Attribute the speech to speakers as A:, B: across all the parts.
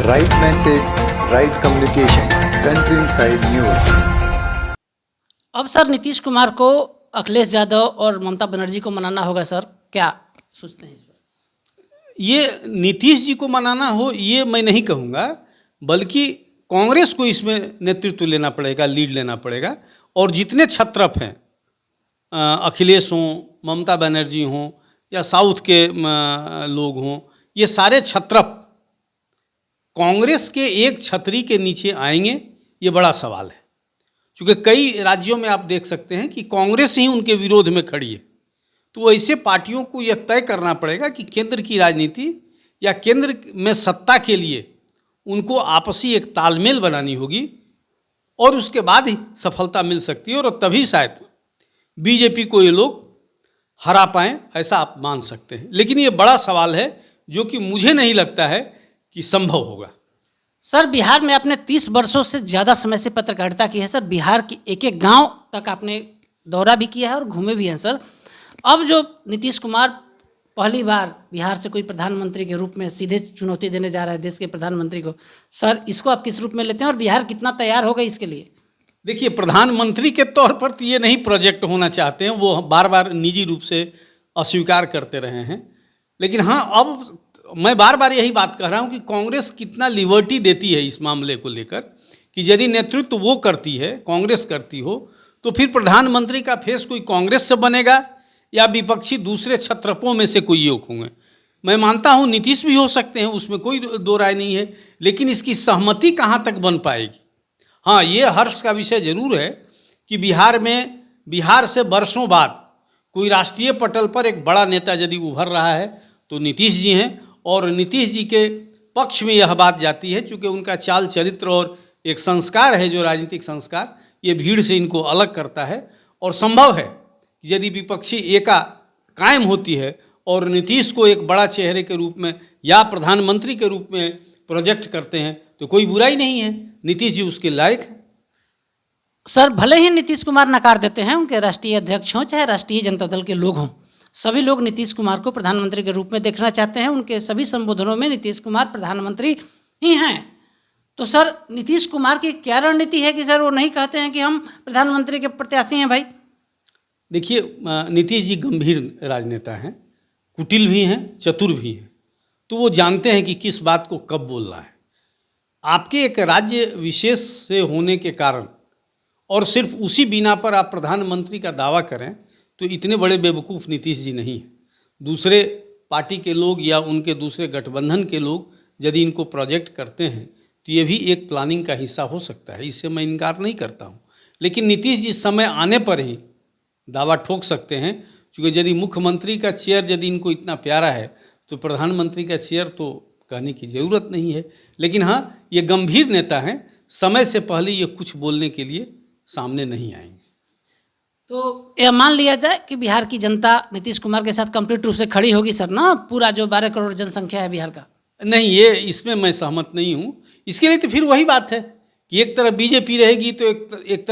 A: Right message, right communication, country inside news.
B: अब sir Nitish Kumar को अखिलेश यादव और ममता बनर्जी को मनाना होगा सर, क्या सोचते हैं इस पर?
C: ये नीतीश जी को मनाना हो ये मैं नहीं कहूँगा, बल्कि कांग्रेस को इसमें नेतृत्व लेना पड़ेगा, लीड लेना पड़ेगा। और जितने क्षत्रप हैं, अखिलेश हों, ममता बनर्जी हों या साउथ के लोग हों, ये सारे क्षत्रप कांग्रेस के एक छतरी के नीचे आएंगे, ये बड़ा सवाल है। क्योंकि कई राज्यों में आप देख सकते हैं कि कांग्रेस ही उनके विरोध में खड़ी है। तो ऐसे पार्टियों को यह तय करना पड़ेगा कि केंद्र की राजनीति या केंद्र में सत्ता के लिए उनको आपसी एक तालमेल बनानी होगी और उसके बाद ही सफलता मिल सकती है, और तभी शायद बीजेपी को ये लोग हरा पाएं, ऐसा आप मान सकते हैं। लेकिन ये बड़ा सवाल है जो कि मुझे नहीं लगता है कि संभव होगा।
B: सर, बिहार में आपने 30 वर्षों से ज़्यादा समय से पत्रकारिता की है सर। बिहार की एक एक गांव तक आपने दौरा भी किया है और घूमे भी हैं सर। अब जो नीतीश कुमार पहली बार बिहार से कोई प्रधानमंत्री के रूप में सीधे चुनौती देने जा रहा है देश के प्रधानमंत्री को, सर इसको आप किस रूप में लेते हैं और बिहार कितना तैयार होगा इसके लिए?
C: देखिए, प्रधानमंत्री के तौर पर तो ये नहीं प्रोजेक्ट होना चाहते हैं, वो बार बार निजी रूप से अस्वीकार करते रहे हैं। लेकिन हाँ, अब मैं बार बार यही बात कह रहा हूँ कि कांग्रेस कितना लिबर्टी देती है इस मामले को लेकर, कि यदि नेतृत्व वो करती है, कांग्रेस करती हो, तो फिर प्रधानमंत्री का फेस कोई कांग्रेस से बनेगा या विपक्षी दूसरे क्षत्रपों में से कोई एक होंगे। मैं मानता हूँ नीतीश भी हो सकते हैं, उसमें कोई दो राय नहीं है, लेकिन इसकी सहमति कहाँ तक बन पाएगी। हाँ, ये हर्ष का विषय जरूर है कि बिहार से वर्षों बाद कोई राष्ट्रीय पटल पर एक बड़ा नेता यदि उभर रहा है तो नीतीश जी हैं। और नीतीश जी के पक्ष में यह बात जाती है, चूँकि उनका चाल चरित्र और एक संस्कार है, जो राजनीतिक संस्कार, ये भीड़ से इनको अलग करता है। और संभव है कि यदि विपक्षी एका कायम होती है और नीतीश को एक बड़ा चेहरे के रूप में या प्रधानमंत्री के रूप में प्रोजेक्ट करते हैं तो कोई बुराई नहीं है, नीतीश जी उसके लायक हैं।
B: सर, भले ही नीतीश कुमार नकार देते हैं, उनके राष्ट्रीय अध्यक्ष हों चाहे राष्ट्रीय जनता दल के लोग हों, सभी लोग नीतीश कुमार को प्रधानमंत्री के रूप में देखना चाहते हैं। उनके सभी संबोधनों में नीतीश कुमार प्रधानमंत्री ही हैं। तो सर, नीतीश कुमार की क्या रणनीति है कि सर वो नहीं कहते हैं कि हम प्रधानमंत्री के प्रत्याशी हैं भाई?
C: देखिए, नीतीश जी गंभीर राजनेता हैं, कुटिल भी हैं, चतुर भी हैं। तो वो जानते हैं कि किस बात को कब बोलना है। आपके एक राज्य विशेष से होने के कारण और सिर्फ उसी बिना पर आप प्रधानमंत्री का दावा करें तो इतने बड़े बेवकूफ़ नीतीश जी नहीं हैं। दूसरे पार्टी के लोग या उनके दूसरे गठबंधन के लोग यदि इनको प्रोजेक्ट करते हैं तो ये भी एक प्लानिंग का हिस्सा हो सकता है, इससे मैं इनकार नहीं करता हूँ। लेकिन नीतीश जी समय आने पर ही दावा ठोक सकते हैं, क्योंकि यदि मुख्यमंत्री का चेयर यदि इनको इतना प्यारा है तो प्रधानमंत्री का चेयर तो कहने की ज़रूरत नहीं है। लेकिन हाँ, ये गंभीर नेता हैं, समय से पहले ये कुछ बोलने के लिए सामने नहीं आएंगे।
B: तो यह मान लिया जाए कि बिहार की जनता नीतीश कुमार के साथ कंप्लीट रूप से खड़ी होगी सर ना, पूरा जो 12 करोड़ जनसंख्या है बिहार का?
C: नहीं, ये इसमें मैं सहमत नहीं हूँ। इसके लिए तो फिर वही बात है कि एक तरफ बीजेपी रहेगी तो एक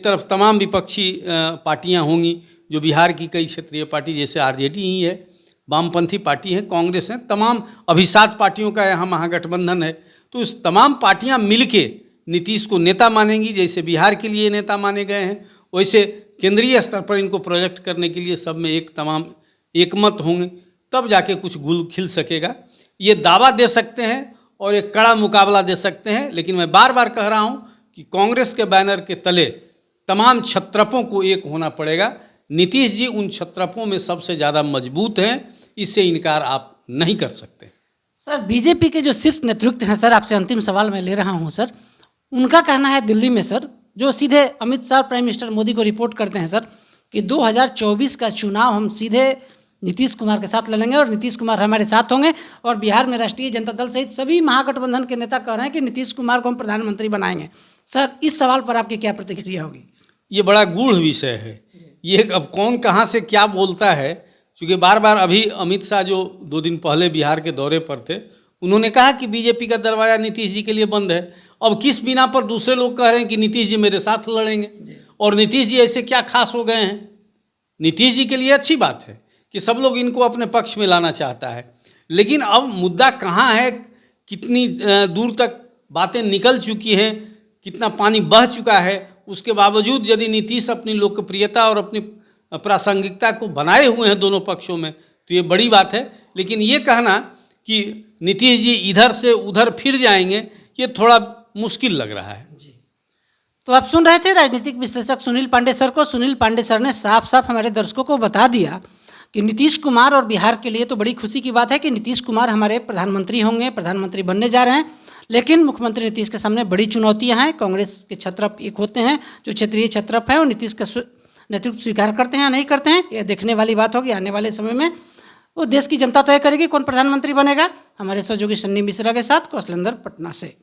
C: तरफ तमाम विपक्षी पार्टियाँ होंगी, जो बिहार की कई क्षेत्रीय पार्टी जैसे आरजेडी ही है, वामपंथी पार्टी है, कांग्रेस है, तमाम अभी 7 पार्टियों का यहाँ महागठबंधन है। तो इस तमाम पार्टियाँ मिलके नीतीश को नेता मानेंगी। जैसे बिहार के लिए नेता माने गए हैं, वैसे केंद्रीय स्तर पर इनको प्रोजेक्ट करने के लिए सब में एकमत होंगे, तब जाके कुछ गुल खिल सकेगा। ये दावा दे सकते हैं और एक कड़ा मुकाबला दे सकते हैं, लेकिन मैं बार बार कह रहा हूँ कि कांग्रेस के बैनर के तले तमाम क्षत्रपों को एक होना पड़ेगा। नीतीश जी उन क्षत्रपों में सबसे ज़्यादा मजबूत हैं, इससे इनकार आप नहीं कर सकते।
B: सर, बीजेपी के जो शीर्ष नेतृत्व हैं सर, आपसे अंतिम सवाल मैं ले रहा हूं सर, उनका कहना है दिल्ली में सर, जो सीधे अमित शाह प्राइम मिनिस्टर मोदी को रिपोर्ट करते हैं सर, कि 2024 का चुनाव हम सीधे नीतीश कुमार के साथ लड़ेंगे और नीतीश कुमार हमारे साथ होंगे। और बिहार में राष्ट्रीय जनता दल सहित सभी महागठबंधन के नेता कह रहे हैं कि नीतीश कुमार को हम प्रधानमंत्री बनाएंगे। सर, इस सवाल पर आपकी क्या प्रतिक्रिया होगी?
C: ये बड़ा गूढ़ विषय है। ये अब कौन कहाँ से क्या बोलता है, क्योंकि बार बार अभी अमित शाह जो 2 दिन पहले बिहार के दौरे पर थे, उन्होंने कहा कि बीजेपी का दरवाज़ा नीतीश जी के लिए बंद है। अब किस बिना पर दूसरे लोग कह रहे हैं कि नीतीश जी मेरे साथ लड़ेंगे? और नीतीश जी ऐसे क्या खास हो गए हैं? नीतीश जी के लिए अच्छी बात है कि सब लोग इनको अपने पक्ष में लाना चाहता है, लेकिन अब मुद्दा कहाँ है कितनी दूर तक बातें निकल चुकी हैं, कितना पानी बह चुका है, उसके बावजूद यदि नीतीश अपनी लोकप्रियता और अपनी प्रासंगिकता को बनाए हुए हैं दोनों पक्षों में, तो ये बड़ी बात है। लेकिन ये कहना कि नीतीश जी इधर से उधर फिर जाएंगे, ये थोड़ा मुश्किल लग रहा है।
B: तो आप सुन रहे थे राजनीतिक विश्लेषक सुनील पांडे सर को। सुनील पांडे सर ने साफ साफ हमारे दर्शकों को बता दिया कि नीतीश कुमार और बिहार के लिए तो बड़ी खुशी की बात है कि नीतीश कुमार हमारे प्रधानमंत्री होंगे, प्रधानमंत्री बनने जा रहे हैं। लेकिन मुख्यमंत्री नीतीश के सामने बड़ी चुनौतियां हैं। कांग्रेस के छत्रप एक होते हैं जो क्षेत्रीय छत्रप है, और नीतीश का नेतृत्व स्वीकार करते हैं या नहीं करते हैं, यह देखने वाली बात होगी। आने वाले समय में वो देश की जनता तय करेगी कौन प्रधानमंत्री बनेगा। हमारे सहयोगी सन्नी मिश्रा के साथ कौशलेंद्र पटना से।